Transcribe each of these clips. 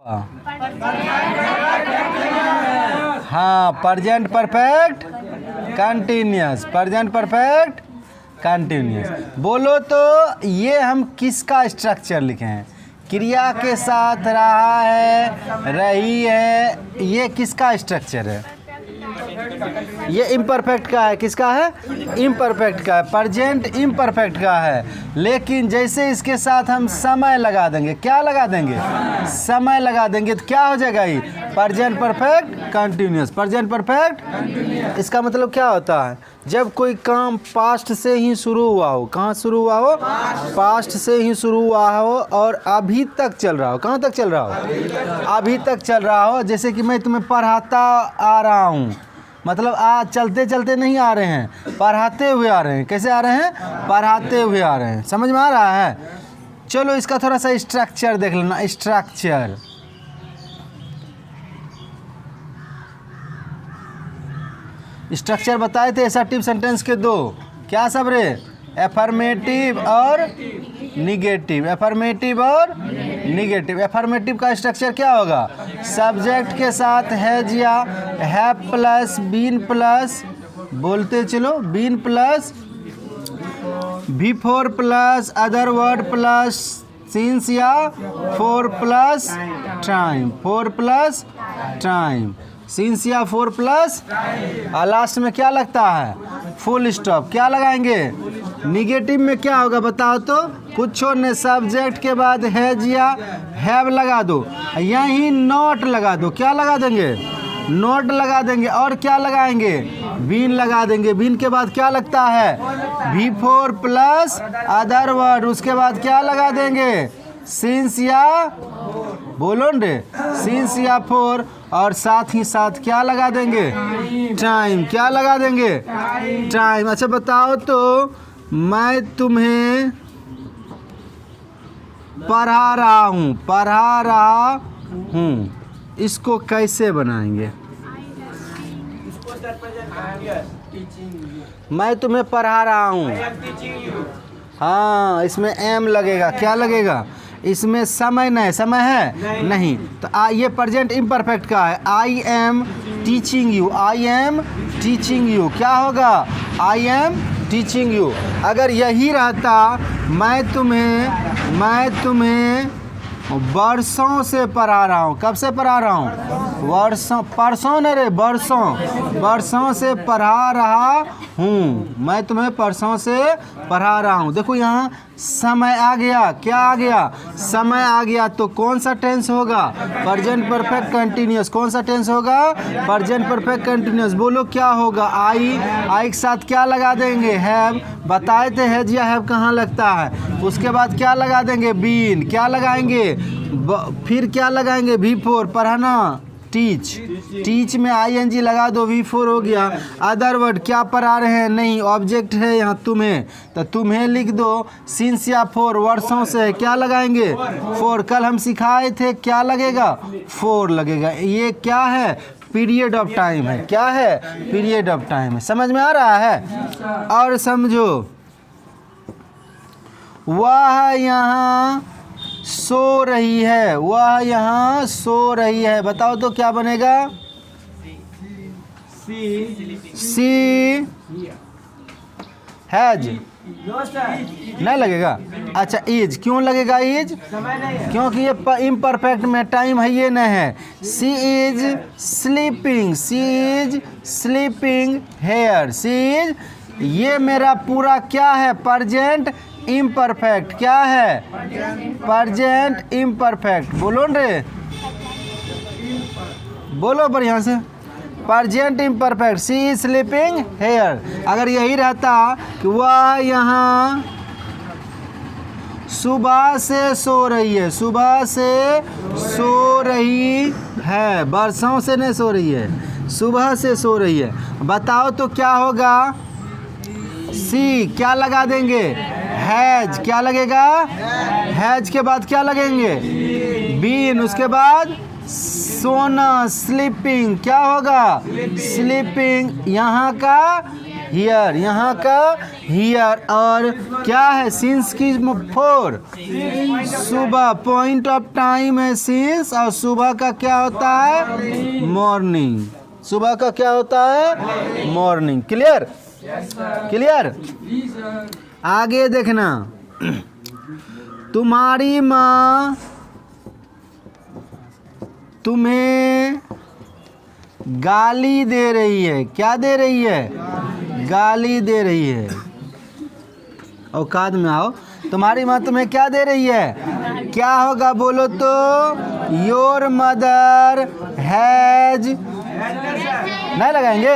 हाँ, present perfect continuous, present perfect continuous. बोलो तो ये हम किसका स्ट्रक्चर लिखे हैं? क्रिया के साथ रहा है, रही है, ये किसका स्ट्रक्चर है? ये इम्परफेक्ट का है। किसका है? इम्परफेक्ट का है, प्रेजेंट इम्परफेक्ट का है। लेकिन जैसे इसके साथ हम समय लगा देंगे, क्या लगा देंगे? समय लगा देंगे, तो क्या हो जाएगा? ये present perfect continuous, present perfect. इसका मतलब क्या होता है? जब कोई काम पास्ट से ही शुरू हुआ हो, कहाँ शुरू हुआ हो? पास्ट से ही शुरू हुआ हो और अभी तक चल रहा हो। कहाँ तक चल रहा हो? अभी तक चल रहा हो। जैसे कि मैं तुम्हें पढ़ाता आ रहा हूँ, मतलब आज चलते चलते नहीं आ रहे हैं, पढ़ाते हुए आ रहे हैं। कैसे आ रहे हैं? पढ़ाते हुए आ रहे हैं। समझ में आ रहा है? चलो इसका थोड़ा सा स्ट्रक्चर देख लेना। स्ट्रक्चर बताए थे असर्टिव सेंटेंस के दो। क्या सब रे? एफर्मेटिव और निगेटिव। एफर्मेटिव और निगेटिव। एफर्मेटिव का स्ट्रक्चर क्या होगा? सब्जेक्ट के साथ हैज या हैव प्लस बीन प्लस, बोलते चलो, been plus before plus other word plus since या for plus time. For plus time, since या फोर प्लस, और लास्ट में क्या लगता है? Full stop. क्या लगाएंगे? निगेटिव में क्या होगा बताओ तो? कुछ ने सब्जेक्ट के बाद हैज या हैव लगा दो, यहीं नॉट लगा दो। क्या लगा देंगे? नॉट लगा देंगे। और क्या लगाएंगे? बीन लगा देंगे। बीन के बाद क्या लगता है? Before plus other word. उसके बाद क्या लगा देंगे? सिंस या, बोलो रे, सिंस या फोर। और साथ ही साथ क्या लगा देंगे? टाइम। क्या लगा देंगे? टाइम। अच्छा बताओ तो, मैं तुम्हें पढ़ा रहा हूँ, इसको कैसे बनाएंगे? मैं तुम्हें पढ़ा रहा हूँ। हाँ, इसमें एम लगेगा। क्या लगेगा? इसमें समय नहीं, समय है नहीं, तो ये प्रेजेंट इम्परफेक्ट का है। I am teaching you. I am teaching you क्या होगा? I am teaching you. अगर यही रहता, मैं तुम्हें वर्षों से पढ़ा रहा हूँ। कब से पढ़ा रहा हूँ? वर्षों, परसों नहीं रे, वर्षों से पढ़ा रहा हूँ। मैं तुम्हें परसों से पढ़ा रहा हूँ। देखो यहाँ समय आ गया। क्या आ गया? समय आ गया। तो कौन सा टेंस होगा? Present perfect continuous. कौन सा टेंस होगा? Present perfect continuous. बोलो क्या होगा? आई के साथ क्या लगा देंगे? हैव। बताए थे हैज या हैव कहाँ लगता है। उसके बाद क्या लगा देंगे? बीन। क्या लगाएंगे? फिर क्या लगाएंगे? बिफोर, पढ़ाना, टीच। टीच में आईएनजी लगा दो, V4 हो गया। अदर वर्ड, क्या पढ़ा रहे हैं? नहीं, ऑब्जेक्ट है यहाँ तुम्हें, तो तुम्हें लिख दो। सिंस या फोर, वर्षों से, क्या लगाएंगे? फोर। कल हम सिखाए थे, क्या लगेगा? फोर लगेगा। ये क्या है? पीरियड ऑफ टाइम है। क्या है? पीरियड ऑफ टाइम है। समझ में आ रहा है? और समझो, वह यहाँ सो रही है। वह यहाँ सो रही है। बताओ तो क्या बनेगा? सी हैज नहीं लगेगा। अच्छा, इज क्यों लगेगा? इज क्योंकि ये इम्परफेक्ट में टाइम है, ये नहीं है। She is sleeping. She is sleeping here. She is, ये मेरा पूरा क्या है? Present imperfect. क्या है? Present imperfect. बोलो रे, बोलो बढ़िया से। Present imperfect. She is sleeping here. अगर यही रहता कि वह यहाँ सुबह से सो रही है। सुबह से सो रही है, बरसों से नहीं सो रही है, सुबह से सो रही है। बताओ तो क्या होगा? सी क्या लगा देंगे? हैज। क्या लगेगा? हैज के बाद क्या लगेंगे? बीन। उसके बाद सोना, स्लीपिंग। क्या होगा? स्लीपिंग। यहाँ का हियर, यहाँ का हियर। और क्या है सिंस की 4, सुबह, पॉइंट ऑफ टाइम है सिंस, और सुबह का क्या होता है मॉर्निंग, सुबह का क्या होता है मॉर्निंग। Clear clear. आगे देखना, तुम्हारी माँ तुम्हें गाली दे रही है। क्या दे रही है गाली दे रही है। औकात में आओ। तुम्हारी माँ तुम्हें क्या दे रही है, क्या होगा बोलो तो। योर मदर हैज, नहीं लगाएंगे,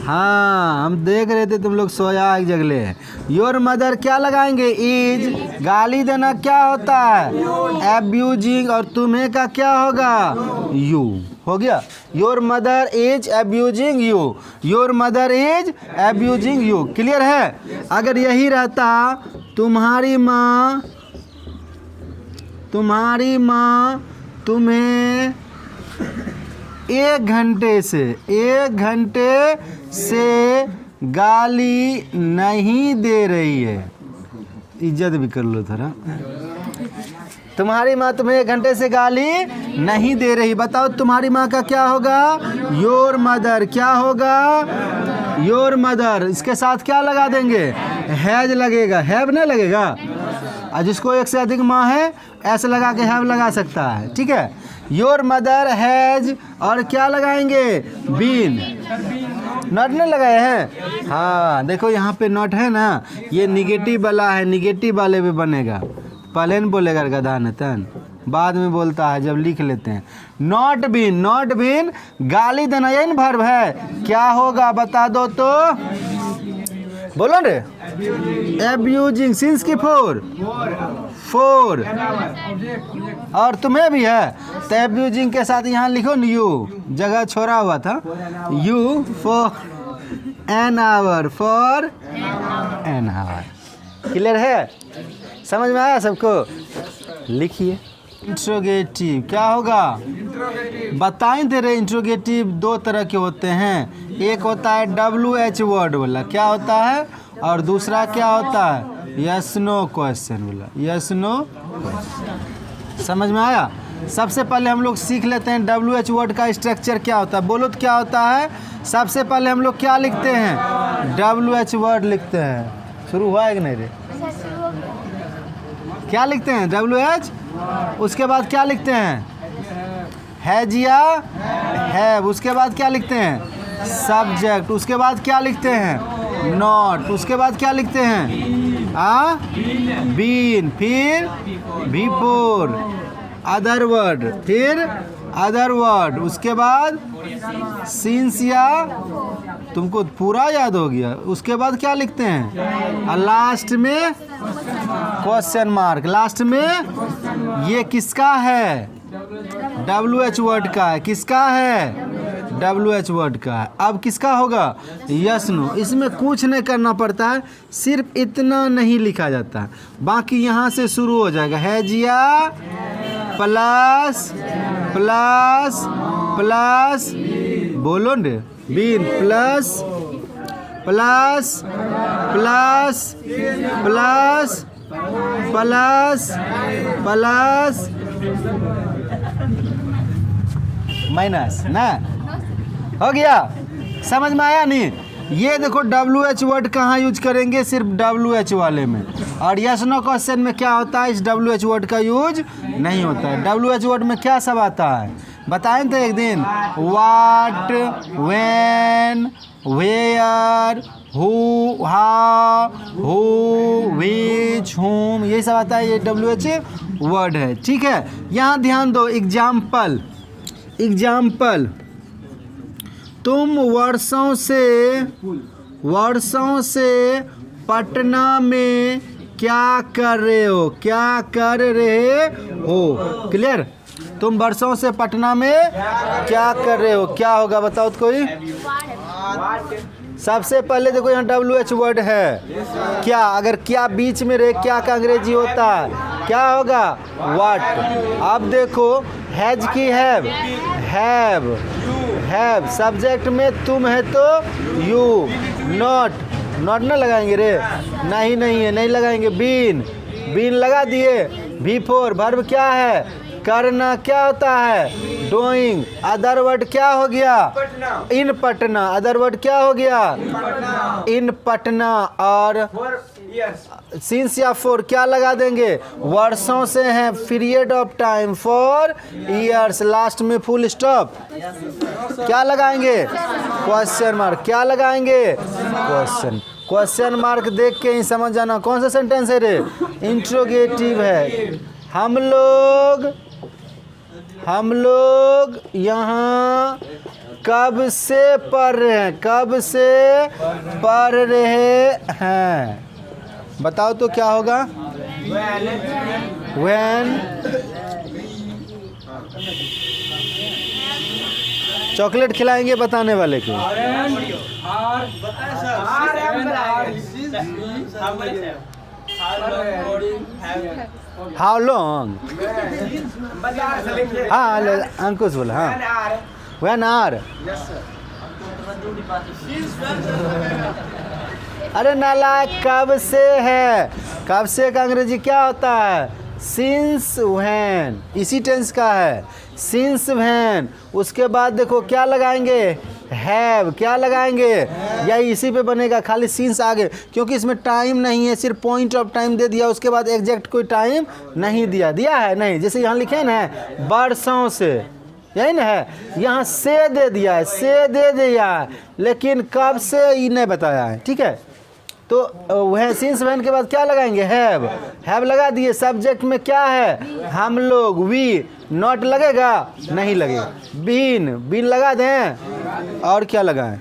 हाँ हम देख रहे थे तुम लोग सोया एक जगले हैं। योर मदर क्या लगाएंगे इज, गाली देना क्या होता है एब्यूजिंग, और तुम्हें का क्या होगा यू, हो गया। Your mother is abusing you, your mother is abusing you. Clear है। अगर यही रहता तुम्हारी माँ तुम्हें 1 घंटे से गाली नहीं दे रही है। इज्जत भी कर लो थोड़ा। तुम्हारी माँ तुम्हें 1 घंटे से गाली नहीं दे रही। बताओ तुम्हारी माँ का क्या होगा योर मदर। क्या होगा योर मदर। इसके साथ क्या लगा देंगे हैज लगेगा, हैव नहीं लगेगा। और जिसको 1 से अधिक माँ है ऐसे लगा के हैव लगा सकता है। ठीक है। योर मदर हैज, और क्या लगाएंगे बीन। नॉट नहीं लगाए हैं, हाँ देखो यहाँ पे नॉट है ना, ये निगेटिव वाला है, निगेटिव वाले भी बनेगा। पहले नहीं बोलेगा गधा नतन, बाद में बोलता है जब लिख लेते हैं। नॉट बीन, नॉट बीन गाली देना यही वर्ब है। क्या होगा बता दो तो, बोलो रे। एब्यूजिंग सिंस की 4, और तुम्हें भी है तो एब्यूजिंग के साथ यहाँ लिखो न यू, जगह छोड़ा हुआ था। You for an hour, for an hour. Clear है, समझ में आया सबको। लिखिए इंट्रोगेटिव क्या होगा बताएं दे रहे। इंट्रोगेटिव 2 तरह के होते हैं, एक होता है WH वर्ड वाला, क्या होता है, और दूसरा क्या होता है यस नो क्वेश्चन वाला, यस नो। समझ में आया। सबसे पहले हम लोग सीख लेते हैं WH वर्ड का स्ट्रक्चर क्या होता है। बोलो तो क्या होता है। सबसे पहले हम लोग क्या लिखते हैं WH वर्ड लिखते हैं। शुरू हुआ है कि नहीं रे, क्या लिखते हैं WH। उसके बाद क्या लिखते हैं हैज या हैव। उसके बाद क्या लिखते हैं सब्जेक्ट। उसके बाद क्या लिखते हैं नॉट। उसके बाद क्या लिखते हैं बीन। फिर बिफोर अदर वर्ड, फिर अदर वर्ड। उसके बाद सिंस या, तुमको पूरा याद हो गया। उसके बाद क्या लिखते हैं और लास्ट में क्वेश्चन मार्क। लास्ट में ये किसका है WH वर्ड का है। किसका है WH वर्ड का है। अब किसका होगा यस नो। इसमें कुछ नहीं करना पड़ता है, सिर्फ इतना नहीं लिखा जाता है, बाकी यहाँ से शुरू हो जाएगा। हैजिया प्लस प्लस प्लस, बोलो ने बीन plus plus plus plus plus plus minus ना। हो गया, समझ में आया नहीं। ये देखो WH वर्ड कहाँ यूज करेंगे, सिर्फ WH वाले में। और यस नो क्वेश्चन में क्या होता है, इस WH वर्ड का यूज नहीं होता है। WH वर्ड में क्या सब आता है बताएं तो एक दिन। What, when, where, who, how, who, which, whom, ये सब आता है। ये WH वर्ड है। ठीक है, यहाँ ध्यान दो। एग्जाम्पल, एग्जाम्पल, तुम वर्षों से पटना में क्या कर रहे हो। क्या कर रहे हो। क्लियर। तुम वर्षों से पटना में क्या कर रहे हो। क्या होगा बताओ तो कोई। सबसे पहले देखो यहाँ WH वर्ड है क्या। अगर क्या बीच में रहे, क्या का अंग्रेजी होता है क्या होगा व्हाट। अब देखो हैज की हैव, हैव, हैव। सब्जेक्ट में तुम है तो यू, नॉट, नॉट ना लगाएंगे रे, नहीं नहीं है, नहीं लगाएंगे। बीन, बीन लगा दिए। V4 वर्ब क्या है? करना। क्या होता है? डूइंग। अदर वर्ड क्या हो गया? इन पटना। अदर वर्ड क्या हो गया? इन पटना। और सिंस या फॉर क्या लगा देंगे? वर्षों से हैं, period of time, for years, last में फुल स्टॉप। क्या लगाएंगे? Question mark. क्या लगाएंगे? क्वेश्चन। क्वेश्चन मार्क देख के ही समझ जाना कौन सा सेंटेंस है रे? इंट्रोगेटिव है। हम लोग यहाँ कब से पढ़ रहे हैं? कब से पढ़ रहे हैं? बताओ तो क्या होगा? When। चॉकलेट खिलाएंगे बताने वाले को। How long? हाँ अंकुश बोला। हाँ व्हेन आर। अरे नालायक, कब से है? कब से का अंग्रेजी क्या होता है? Since when. इसी टेंस का है, सिंस व्हेन। उसके बाद देखो क्या लगाएंगे? हैव। क्या लगाएंगे? यही इसी पे बनेगा, खाली सिंस आगे, क्योंकि इसमें टाइम नहीं है, सिर्फ पॉइंट ऑफ टाइम दे दिया, उसके बाद एग्जैक्ट कोई टाइम नहीं दिया। दिया है नहीं? जैसे यहाँ लिखे ना वर्षों से, यही ना है, यहाँ से दे दिया है, से दे दिया है, लेकिन कब से ये नहीं बताया है। ठीक है, तो वह सिंस व्हेन के बाद क्या लगाएंगे? हैव। हैव लगा दिए। सब्जेक्ट में क्या है? हम लोग, वी। नॉट लगेगा? नहीं लगेगा। बीन, बीन लगा दें। और क्या लगाएं?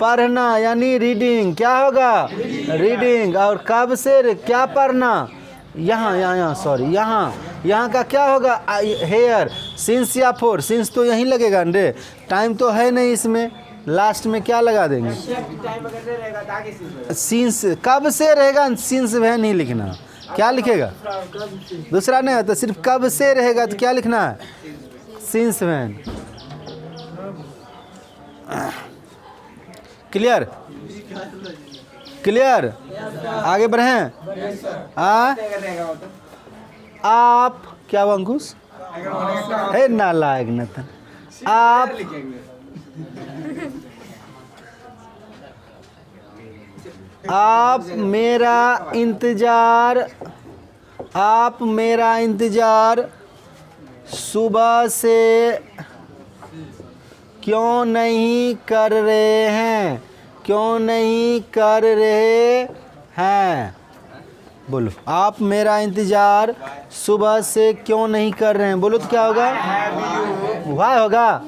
पढ़ना यानी रीडिंग। क्या होगा? रीडिंग। और कब से क्या पढ़ना? यहाँ सॉरी, यहाँ का क्या होगा? हेयर। सिंस या फोर? सिंस तो यहीं लगेगा रे, टाइम तो है नहीं इसमें। लास्ट में क्या लगा देंगे? सिंस। कब से रहेगा? सिंस वह नहीं लिखना। क्या लिखेगा? दूसरा नहीं होता, सिर्फ कब से रहेगा तो क्या लिखना है? Since when. क्लियर? क्लियर? आगे बढ़ें। आप क्या हुआ अंकुश? है नालायक नतन। आप मेरा इंतजार सुबह से क्यों नहीं कर रहे हैं? क्यों नहीं कर रहे हैं? बोलो, आप मेरा इंतजार सुबह से क्यों नहीं कर रहे हैं? बोलो तो क्या होगा? वाई होगा।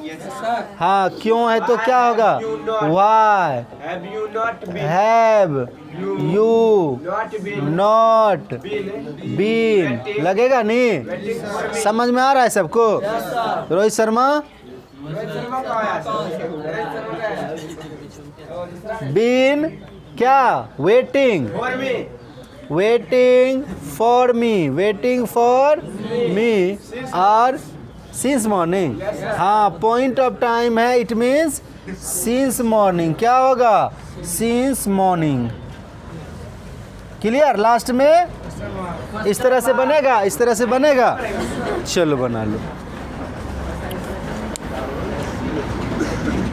हाँ, क्यों है तो क्या होगा? Why. Have you not been लगेगा नहीं? समझ में आ रहा है सबको? रोहित शर्मा। बीन क्या? वेटिंग। वेटिंग फॉर मी और सिंस मॉर्निंग। हाँ, पॉइंट ऑफ टाइम है, इट मीन्स सिंस मॉर्निंग। क्या होगा? Since morning. क्लियर? लास्ट में इस तरह से बनेगा, इस तरह से बनेगा। चलो बना लो।